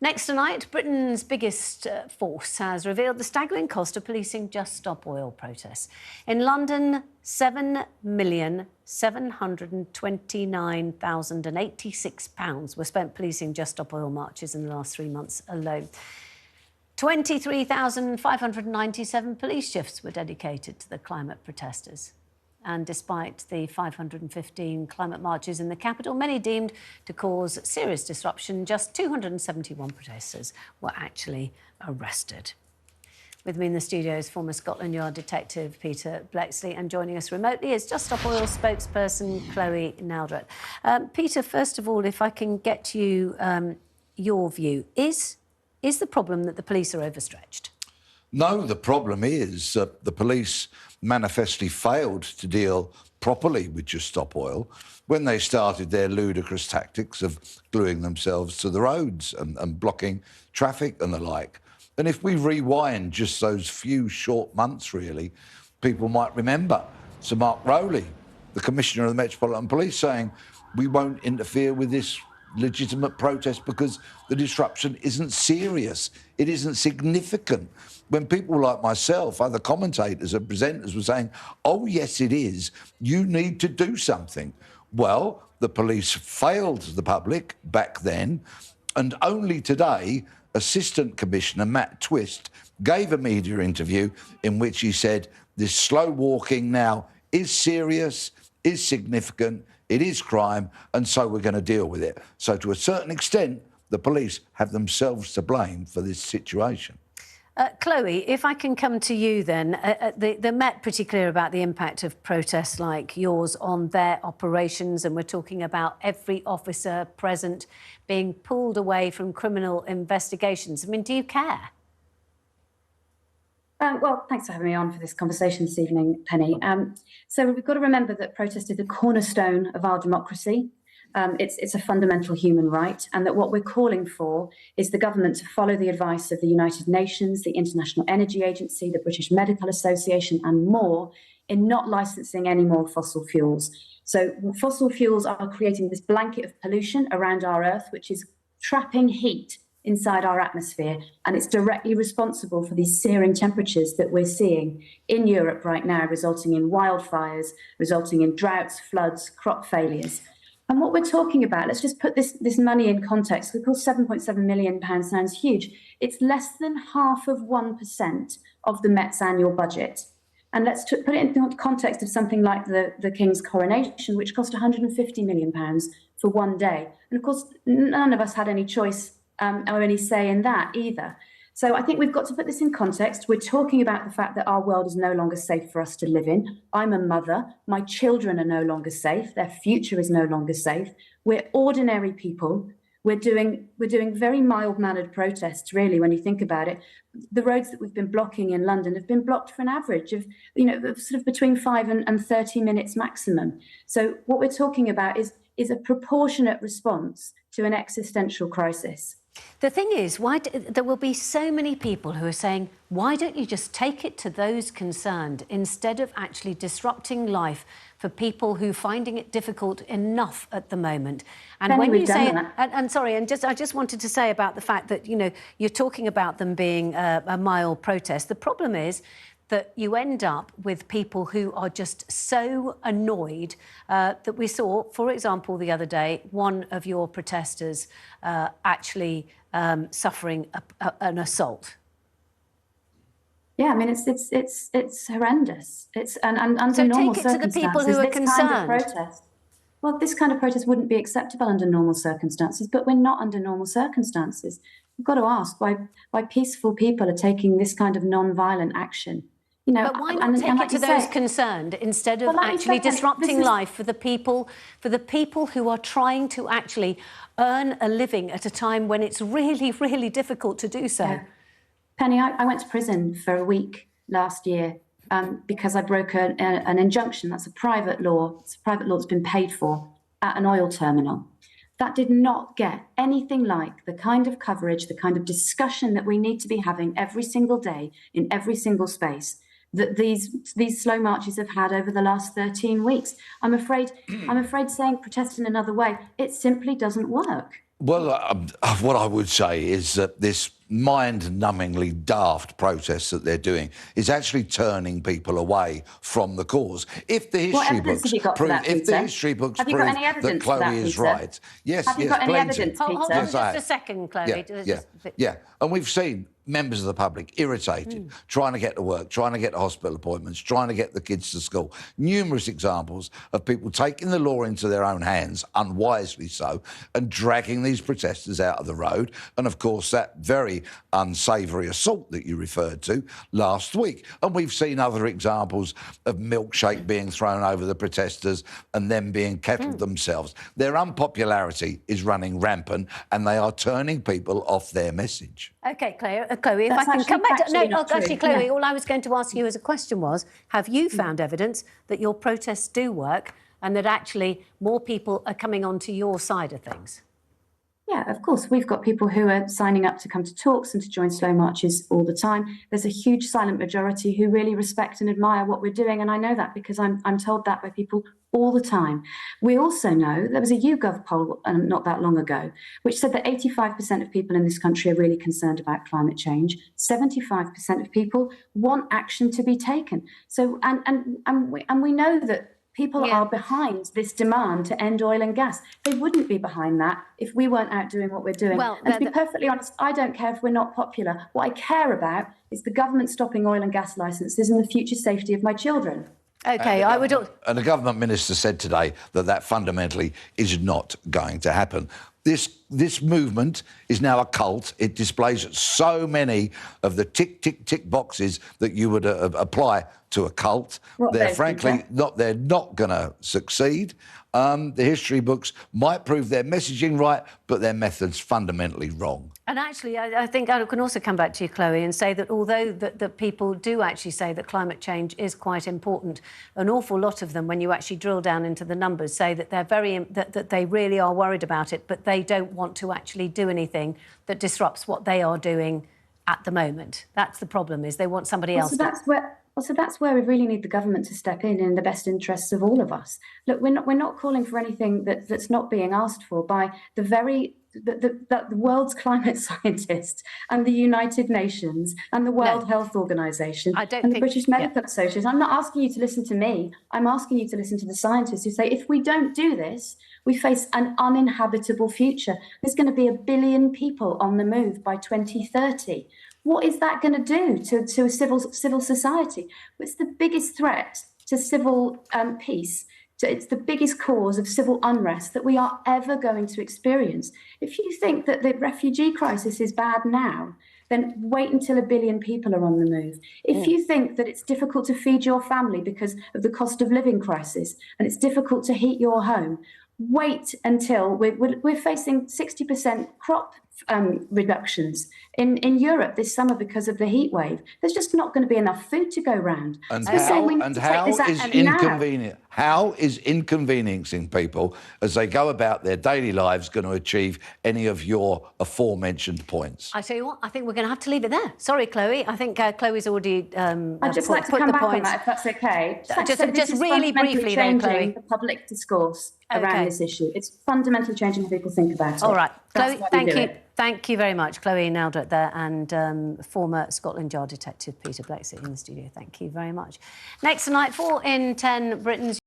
Next tonight, Britain's biggest force has revealed the staggering cost of policing Just Stop Oil protests. In London, £7,729,086 were spent policing Just Stop Oil marches in the last 3 months alone. 23,597 police shifts were dedicated to the climate protesters. And despite the 515 climate marches in the capital, many deemed to cause serious disruption, just 271 protesters were actually arrested. With me in the studio is former Scotland Yard detective Peter Blexley, and joining us remotely is Just Stop Oil spokesperson Chloe Naldrett. Peter, first of all, if I can get you your view, is the problem that the police are overstretched? No, the problem is the police manifestly failed to deal properly with Just Stop Oil when they started their ludicrous tactics of gluing themselves to the roads and blocking traffic and the like. And if we rewind just those few short months, really, people might remember Sir Mark Rowley, the Commissioner of the Metropolitan Police, saying, we won't interfere with this legitimate protest because the disruption isn't serious, it isn't significant. When people like myself, other commentators and presenters were saying, oh yes it is, you need to do something. Well, the police failed the public back then, and only today Assistant Commissioner Matt Twist gave a media interview in which he said this slow walking now is serious, is significant, it is crime, and so we're going to deal with it. So to a certain extent, the police have themselves to blame for this situation. Chloe, if I can come to you then, the Met pretty clear about the impact of protests like yours on their operations, and we're talking about every officer present being pulled away from criminal investigations. I mean, do you care? Well, thanks for having me on for this conversation this evening, Penny. So we've got to remember that protest is the cornerstone of our democracy. It's a fundamental human right, and that what we're calling for is the government to follow the advice of the United Nations, the International Energy Agency, the British Medical Association, and more, in not licensing any more fossil fuels. So fossil fuels are creating this blanket of pollution around our Earth, which is trapping heat inside our atmosphere, and it's directly responsible for these searing temperatures that we're seeing in Europe right now, resulting in wildfires, resulting in droughts, floods, crop failures. And what we're talking about, let's just put this money in context. Of course, £7.7 million sounds huge. It's less than 0.5% of the Met's annual budget. And let's put it in the context of something like the King's coronation, which cost £150 million for one day. And of course, none of us had any choice or any say in that either. So I think we've got to put this in context. We're talking about the fact that our world is no longer safe for us to live in. I'm a mother. My children are no longer safe. Their future is no longer safe. We're ordinary people. We're doing very mild-mannered protests, really, when you think about it. The roads that we've been blocking in London have been blocked for an average of, sort of between 5 and 30 minutes maximum. So what we're talking about is a proportionate response to an existential crisis. The thing is, there will be so many people who are saying, why don't you just take it to those concerned instead of actually disrupting life for people who are finding it difficult enough at the moment? And when you say, I just wanted to say about the fact that, you're talking about them being a mild protest. The problem is that you end up with people who are just so annoyed that we saw, for example, the other day, one of your protesters actually suffering an assault. Yeah, I mean, it's horrendous. And under so normal take it to the people who are concerned. Well, this kind of protest wouldn't be acceptable under normal circumstances, but we're not under normal circumstances. We've got to ask why peaceful people are taking this kind of non-violent action. But why not take it to those concerned instead of actually disrupting life for the people who are trying to actually earn a living at a time when it's really, really difficult to do so? Yeah. Penny, I went to prison for a week last year because I broke an injunction. That's a private law. It's a private law that's been paid for at an oil terminal. That did not get anything like the kind of coverage, the kind of discussion that we need to be having every single day in every single space that these slow marches have had over the last 13 weeks. I'm afraid saying protest in another way, it simply doesn't work. Well, what I would say is that this mind-numbingly daft protest that they're doing is actually turning people away from the cause. If the history books prove, if the history books prove that Chloe is right, yes, have you got any evidence, Peter? Hold on just a second, Chloe. Yeah, and we've seen members of the public irritated, trying to get to work, trying to get to hospital appointments, trying to get the kids to school. Numerous examples of people taking the law into their own hands, unwisely so, and dragging these protesters out of the road. And of course, that very unsavoury assault that you referred to last week. And we've seen other examples of milkshake being thrown over the protesters and them being kettled themselves. Their unpopularity is running rampant and they are turning people off their message. OK, Chloe, if I can come back to... No, actually, Chloe, all I was going to ask you as a question was, have you found evidence that your protests do work and that actually more people are coming onto your side of things? Yeah, of course. We've got people who are signing up to come to talks and to join slow marches all the time. There's a huge silent majority who really respect and admire what we're doing. And I know that because I'm told that by people all the time. We also know there was a YouGov poll not that long ago, which said that 85% of people in this country are really concerned about climate change. 75% of people want action to be taken. So, and we know that people are behind this demand to end oil and gas. They wouldn't be behind that if we weren't out doing what we're doing. Well, and to be perfectly honest, I don't care if we're not popular. What I care about is the government stopping oil and gas licences and the future safety of my children. OK, and the government minister said today that fundamentally is not going to happen. This movement is now a cult. It displays so many of the tick, tick, tick boxes that you would apply to a cult. They're frankly not going to succeed. The history books might prove their messaging right, but their methods fundamentally wrong. And actually, I think I can also come back to you, Chloe, and say that although that people do actually say that climate change is quite important, an awful lot of them, when you actually drill down into the numbers, say that they're that they really are worried about it, but they don't want to actually do anything that disrupts what they are doing at the moment. That's the problem, is they want somebody else. So that's where we really need the government to step in the best interests of all of us. Look, we're not calling for anything that's not being asked for by the world's climate scientists and the United Nations and the World Health Organization and the British Medical Association. I'm not asking you to listen to me. I'm asking you to listen to the scientists who say if we don't do this, we face an uninhabitable future. There's going to be 1 billion people on the move by 2030. What is that going to do to a civil society? It's the biggest threat to civil peace. It's the biggest cause of civil unrest that we are ever going to experience. If you think that the refugee crisis is bad now, then wait until 1 billion people are on the move. If you think that it's difficult to feed your family because of the cost of living crisis and it's difficult to heat your home, wait until we're facing 60% crop reductions in Europe this summer because of the heat wave. There's just not going to be enough food to go round. How is inconveniencing people as they go about their daily lives going to achieve any of your aforementioned points? I tell you what, I think we're going to have to leave it there. Sorry, Chloe. I think Chloe's already I'd just like to come back on that, if that's OK. Just really briefly, though, Chloe. The public discourse around this issue. It's fundamentally changing how people think about it. All right. Chloe, thank you. Thank you very much. Chloe Naldrett there and former Scotland Yard detective Peter Blexit in the studio. Thank you very much. Next tonight, 4 in 10 Britons